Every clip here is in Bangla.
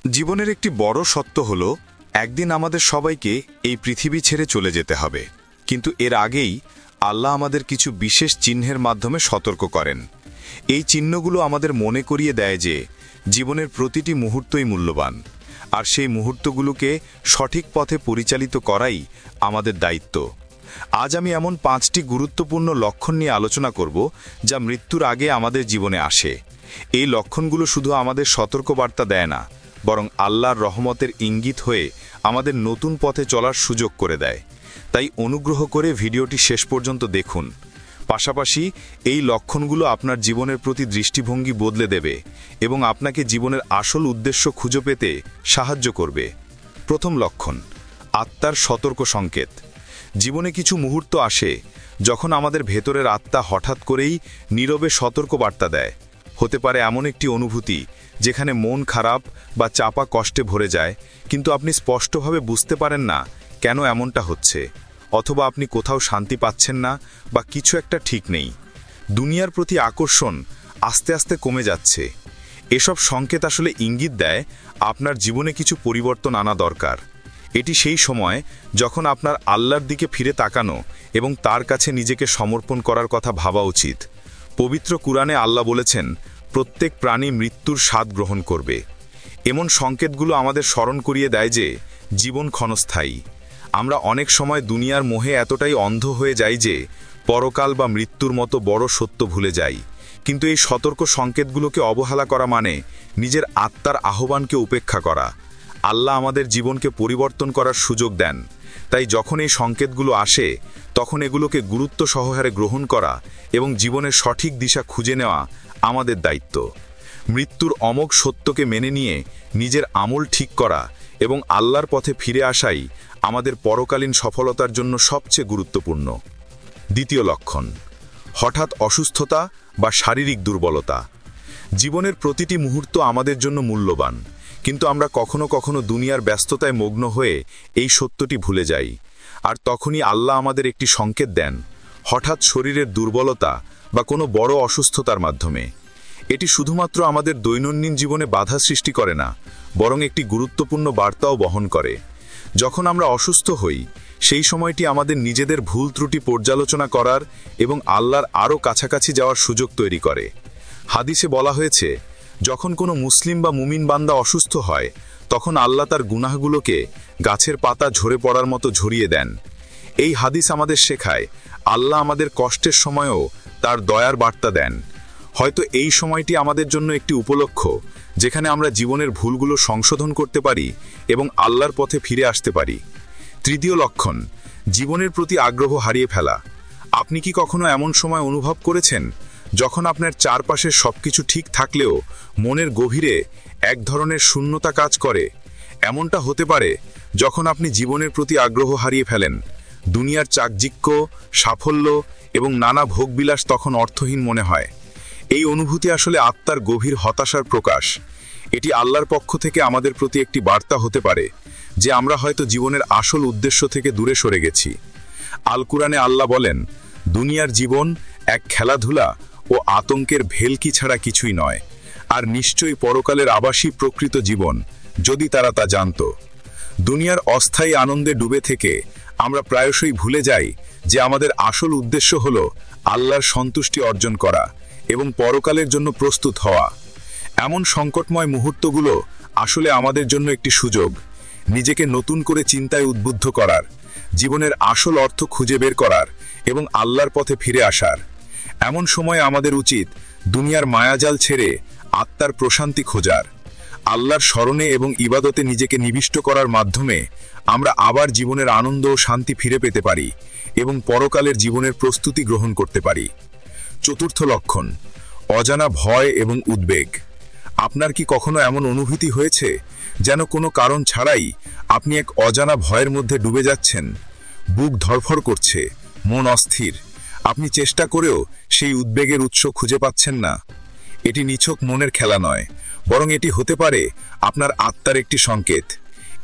জীবনের একটি বড় সত্য হল একদিন আমাদের সবাইকে এই পৃথিবী ছেড়ে চলে যেতে হবে, কিন্তু এর আগেই আল্লাহ আমাদের কিছু বিশেষ চিহ্নের মাধ্যমে সতর্ক করেন। এই চিহ্নগুলো আমাদের মনে করিয়ে দেয় যে জীবনের প্রতিটি মুহূর্তই মূল্যবান, আর সেই মুহূর্তগুলোকে সঠিক পথে পরিচালিত করাই আমাদের দায়িত্ব। আজ আমি এমন 5টি গুরুত্বপূর্ণ লক্ষণ নিয়ে আলোচনা করব যা মৃত্যুর আগে আমাদের জীবনে আসে। এই লক্ষণগুলো শুধু আমাদের সতর্কবার্তা দেয় না, বরং আল্লাহর রহমতের ইঙ্গিত হয়ে আমাদের নতুন পথে চলার সুযোগ করে দেয়। তাই অনুগ্রহ করে ভিডিওটি শেষ পর্যন্ত দেখুন। পাশাপাশি এই লক্ষণগুলো আপনার জীবনের প্রতি দৃষ্টিভঙ্গি বদলে দেবে এবং আপনাকে জীবনের আসল উদ্দেশ্য খুঁজে পেতে সাহায্য করবে। প্রথম লক্ষণ, আত্মার সতর্ক সংকেত। জীবনে কিছু মুহূর্ত আসে যখন আমাদের ভেতরের আত্মা হঠাৎ করেই নীরবে সতর্ক বার্তা দেয়। হতে পারে এমন একটি অনুভূতি যেখানে মন খারাপ বা চাপা কষ্টে ভরে যায়, কিন্তু আপনি স্পষ্টভাবে বুঝতে পারেন না কেন এমনটা হচ্ছে, অথবা আপনি কোথাও শান্তি পাচ্ছেন না বা কিছু একটা ঠিক নেই। দুনিয়ার প্রতি আকর্ষণ আস্তে আস্তে কমে যাচ্ছে। এসব সংকেত আসলে ইঙ্গিত দেয় আপনার জীবনে কিছু পরিবর্তন আনা দরকার। এটি সেই সময় যখন আপনার আল্লাহর দিকে ফিরে তাকানো এবং তার কাছে নিজেকে সমর্পণ করার কথা ভাবা উচিত। পবিত্র কুরআনে আল্লাহ বলেছেন, প্রত্যেক প্রাণী মৃত্যুর স্বাদ গ্রহণ করবে। এমন সংকেতগুলো আমাদের স্মরণ করিয়ে দেয় যে জীবন ক্ষণস্থায়ী। আমরা অনেক সময় দুনিয়ার মোহে এতটাই অন্ধ হয়ে যাই যে পরকাল বা মৃত্যুর মতো বড় সত্য ভুলে যাই। কিন্তু এই সতর্ক সংকেতগুলোকে অবহেলা করা মানে নিজের আত্মার আহ্বানকে উপেক্ষা করা। আল্লাহ আমাদের জীবনকে পরিবর্তন করার সুযোগ দেন, তাই যখন এই সংকেতগুলো আসে তখন এগুলোকে গুরুত্ব সহকারে গ্রহণ করা এবং জীবনের সঠিক দিশা খুঁজে নেওয়া আমাদের দায়িত্ব। মৃত্যুর অমোঘ সত্যকে মেনে নিয়ে নিজের আমল ঠিক করা এবং আল্লাহর পথে ফিরে আসাই আমাদের পরকালীন সফলতার জন্য সবচেয়ে গুরুত্বপূর্ণ। দ্বিতীয় লক্ষণ, হঠাৎ অসুস্থতা বা শারীরিক দুর্বলতা। জীবনের প্রতিটি মুহূর্ত আমাদের জন্য মূল্যবান, কিন্তু আমরা কখনো কখনো দুনিয়ার ব্যস্ততায় মগ্ন হয়ে এই সত্যটি ভুলে যাই। আর তখনই আল্লাহ আমাদের একটি সংকেত দেন, হঠাৎ শরীরের দুর্বলতা বা কোনো বড় অসুস্থতার মাধ্যমে। এটি শুধুমাত্র আমাদের দৈনন্দিন জীবনে বাধা সৃষ্টি করে না, বরং একটি গুরুত্বপূর্ণ বার্তাও বহন করে। যখন আমরা অসুস্থ হই, সেই সময়টি আমাদের নিজেদের ভুল ত্রুটি পর্যালোচনা করার এবং আল্লাহর আরও কাছাকাছি যাওয়ার সুযোগ তৈরি করে। হাদিসে বলা হয়েছে, যখন কোনো মুসলিম বা মুমিন বান্দা অসুস্থ হয়, তখন আল্লাহ তার গুনাহগুলোকে গাছের পাতা ঝরে পড়ার মতো ঝরিয়ে দেন। এই হাদিস আমাদের শেখায়, আল্লাহ আমাদের কষ্টের সময়ও তার দয়ার বার্তা দেন। হয়তো এই সময়টি আমাদের জন্য একটি উপলক্ষ, যেখানে আমরা জীবনের ভুলগুলো সংশোধন করতে পারি এবং আল্লাহর পথে ফিরে আসতে পারি। তৃতীয় লক্ষণ, জীবনের প্রতি আগ্রহ হারিয়ে ফেলা। আপনি কি কখনো এমন সময় অনুভব করেছেন যখন আপনার চারপাশের সবকিছু ঠিক থাকলেও মনের গভীরে এক ধরনের শূন্যতা কাজ করে? এমনটা হতে পারে যখন আপনি জীবনের প্রতি আগ্রহ হারিয়ে ফেলেন। দুনিয়ার চাকচিক্য, সাফল্য এবং নানা ভোগবিলাস তখন অর্থহীন মনে হয়। এই অনুভূতি আসলে আত্মার গভীর হতাশার প্রকাশ। এটি আল্লাহর পক্ষ থেকে আমাদের প্রতি একটি বার্তা হতে পারে যে আমরা হয়তো জীবনের আসল উদ্দেশ্য থেকে দূরে সরে গেছি। আল কুরআনে আল্লাহ বলেন, দুনিয়ার জীবন এক খেলাধুলা ও আতঙ্কের ভেলকি ছাড়া কিছুই নয়, আর নিশ্চয়ই পরকালের আবাসী প্রকৃত জীবন, যদি তারা তা জানত। দুনিয়ার অস্থায়ী আনন্দে ডুবে থেকে আমরা প্রায়শই ভুলে যাই যে আমাদের আসল উদ্দেশ্য হল আল্লাহর সন্তুষ্টি অর্জন করা এবং পরকালের জন্য প্রস্তুত হওয়া। এমন সংকটময় মুহূর্তগুলো আসলে আমাদের জন্য একটি সুযোগ, নিজেকে নতুন করে চিন্তায় উদ্বুদ্ধ করার, জীবনের আসল অর্থ খুঁজে বের করার এবং আল্লাহর পথে ফিরে আসার। এমন সময় আমাদের উচিত দুনিয়ার মায়াজাল ছেড়ে আত্মার প্রশান্তি খোঁজার। আল্লাহর স্মরণে এবং ইবাদতে নিজেকে নিবিষ্ট করার মাধ্যমে আমরা আবার জীবনের আনন্দ ও শান্তি ফিরে পেতে পারি এবং পরকালের জীবনের প্রস্তুতি গ্রহণ করতে পারি। চতুর্থ লক্ষণ, অজানা ভয় এবং উদ্বেগ। আপনার কি কখনো এমন অনুভূতি হয়েছে যেন কোনো কারণ ছাড়াই আপনি এক অজানা ভয়ের মধ্যে ডুবে যাচ্ছেন? বুক ধড়ফড় করছে, মন অস্থির, আপনি চেষ্টা করেও সেই উদ্বেগের উৎস খুঁজে পাচ্ছেন না। এটি নিছক মনের খেলা নয়, বরং এটি হতে পারে আপনার আত্মার একটি সংকেত।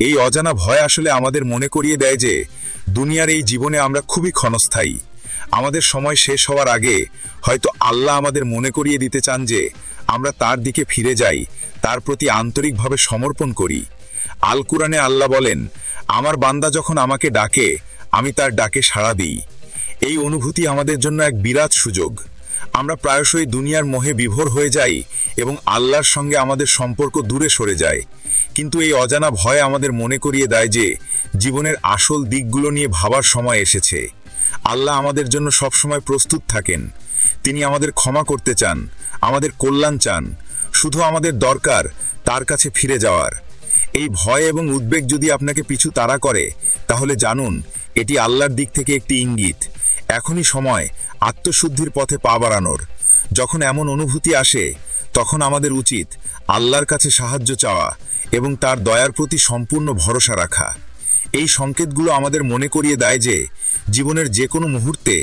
এই অজানা ভয় আসলে আমাদের মনে করিয়ে দেয় যে দুনিয়ার এই জীবনে আমরা খুবই ক্ষণস্থায়ী। আমাদের সময় শেষ হওয়ার আগে হয়তো আল্লাহ আমাদের মনে করিয়ে দিতে চান যে আমরা তার দিকে ফিরে যাই, তার প্রতি আন্তরিকভাবে সমর্পণ করি। আল কুরআনে আল্লাহ বলেন, আমার বান্দা যখন আমাকে ডাকে, আমি তার ডাকে সাড়া দিই। এই অনুভূতি আমাদের জন্য এক বিরাট সুযোগ। আমরা প্রায়শই দুনিয়ার মোহে বিভোর হয়ে যাই এবং আল্লাহর সঙ্গে আমাদের সম্পর্ক দূরে সরে যায়। কিন্তু এই অজানা ভয় আমাদের মনে করিয়ে দেয় যে জীবনের আসল দিকগুলো নিয়ে ভাবার সময় এসেছে। আল্লাহ আমাদের জন্য সবসময় প্রস্তুত থাকেন। তিনি আমাদের ক্ষমা করতে চান, আমাদের কল্যাণ চান। শুধু আমাদের দরকার তার কাছে ফিরে যাওয়ার। এই ভয় এবং উদ্বেগ যদি আপনাকে পিছু তাড়া করে, তাহলে জানুন এটি আল্লাহর দিক থেকে একটি ইঙ্গিত। এখনই সময় আত্মশুদ্ধির পথে পা বাড়ানোর। যখন এমন অনুভূতি আসে, তখন আমাদের উচিত আল্লাহর কাছে সাহায্য চাওয়া এবং তার দয়ার প্রতি সম্পূর্ণ ভরসা রাখা। এই সংকেতগুলো আমাদের মনে করিয়ে দেয় যে জীবনের যে কোনো মুহূর্তে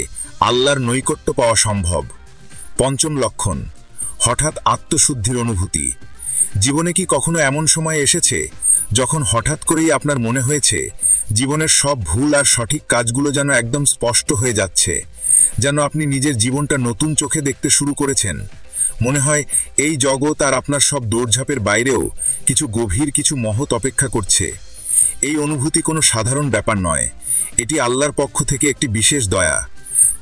আল্লাহর নৈকট্য পাওয়া সম্ভব। পঞ্চম লক্ষণ, হঠাৎ আত্মশুদ্ধির অনুভূতি। জীবনে কি কখনো এমন সময় এসেছে যখন হঠাৎ করেই আপনার মনে হয়েছে জীবনের সব ভুল আর সঠিক কাজগুলো যেন একদম স্পষ্ট হয়ে যাচ্ছে, যেন আপনি নিজের জীবনটা নতুন চোখে দেখতে শুরু করেছেন? মনে হয় এই জগৎ আর আপনার সব দৌড়ঝাঁপের বাইরেও কিছু গভীর, কিছু মহৎ অপেক্ষা করছে। এই অনুভূতি কোনো সাধারণ ব্যাপার নয়, এটি আল্লাহর পক্ষ থেকে একটি বিশেষ দয়া।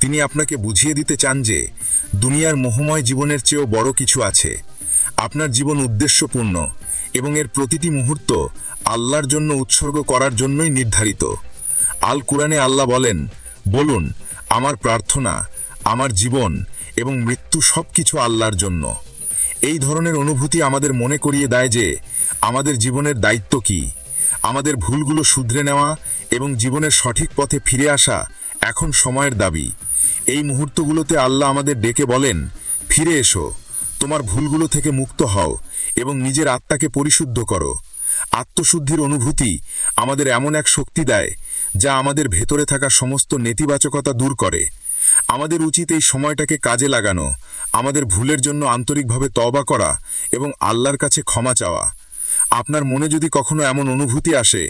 তিনি আপনাকে বুঝিয়ে দিতে চান যে দুনিয়ার মোহময় জীবনের চেয়েও বড় কিছু আছে। আপনার জীবন উদ্দেশ্যপূর্ণ এবং এর প্রতিটি মুহূর্ত আল্লাহর জন্য উৎসর্গ করার জন্যই নির্ধারিত। আল কুরআনে আল্লাহ বলেন, বলুন, আমার প্রার্থনা, আমার জীবন এবং মৃত্যু সবকিছু আল্লাহর জন্য। এই ধরনের অনুভূতি আমাদের মনে করিয়ে দেয় যে আমাদের জীবনের দায়িত্ব কি। আমাদের ভুলগুলো শুধরে নেওয়া এবং জীবনের সঠিক পথে ফিরে আসা এখন সময়ের দাবি। এই মুহূর্তগুলোতে আল্লাহ আমাদের ডেকে বলেন, ফিরে এসো, তোমার ভুলগুলো থেকে মুক্ত হও এবং নিজের আত্মাকে পরিশুদ্ধ করো। আত্মশুদ্ধির অনুভূতি আমাদের এমন এক শক্তি দেয় যা আমাদের ভেতরে থাকা সমস্ত নেতিবাচকতা দূর করে। আমাদের উচিত এই সময়টাকে কাজে লাগানো, আমাদের ভুলের জন্য আন্তরিকভাবে তওবা করা এবং আল্লাহর কাছে ক্ষমা চাওয়া। আপনার মনে যদি কখনো এমন অনুভূতি আসে,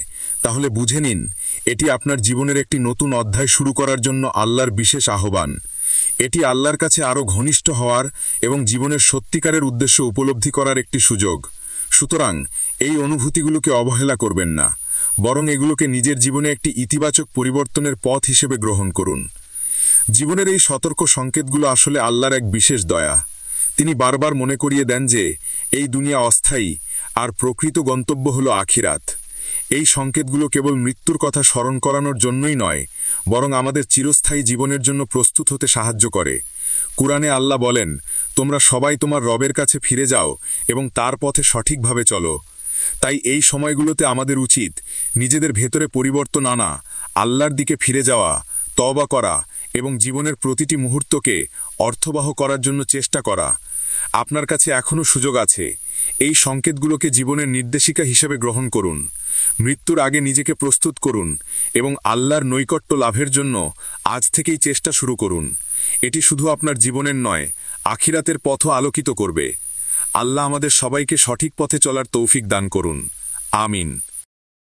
তাহলে বুঝে নিন এটি আপনার জীবনের একটি নতুন অধ্যায় শুরু করার জন্য আল্লাহর বিশেষ আহ্বান। এটি আল্লাহর কাছে আরও ঘনিষ্ঠ হওয়ার এবং জীবনের সত্যিকারের উদ্দেশ্য উপলব্ধি করার একটি সুযোগ। সুতরাং এই অনুভূতিগুলোকে অবহেলা করবেন না, বরং এগুলোকে নিজের জীবনে একটি ইতিবাচক পরিবর্তনের পথ হিসেবে গ্রহণ করুন। জীবনের এই সতর্ক সংকেতগুলো আসলে আল্লাহর এক বিশেষ দয়া। তিনি বারবার মনে করিয়ে দেন যে এই দুনিয়া অস্থায়ী আর প্রকৃত গন্তব্য হল আখিরাত। এই সংকেতগুলো কেবল মৃত্যুর কথা স্মরণ করানোর জন্যই নয়, বরং আমাদের চিরস্থায়ী জীবনের জন্য প্রস্তুত হতে সাহায্য করে। কুরআনে আল্লাহ বলেন, তোমরা সবাই তোমার রবের কাছে ফিরে যাও এবং তার পথে সঠিকভাবে চলো। তাই এই সময়গুলোতে আমাদের উচিত নিজেদের ভেতরে পরিবর্তন আনা, আল্লাহর দিকে ফিরে যাওয়া, তওবা করা এবং জীবনের প্রতিটি মুহূর্তকে অর্থবহ করার জন্য চেষ্টা করা। আপনার কাছে এখনও সুযোগ আছে। এই সংকেতগুলোকে জীবনের নির্দেশিকা হিসেবে গ্রহণ করুন। মৃত্যুর আগে নিজেকে প্রস্তুত করুন এবং আল্লাহর নৈকট্য লাভের জন্য আজ থেকেই চেষ্টা শুরু করুন। এটি শুধু আপনার জীবনের নয়, আখিরাতের পথও আলোকিত করবে। আল্লাহ আমাদের সবাইকে সঠিক পথে চলার তৌফিক দান করুন। আমিন।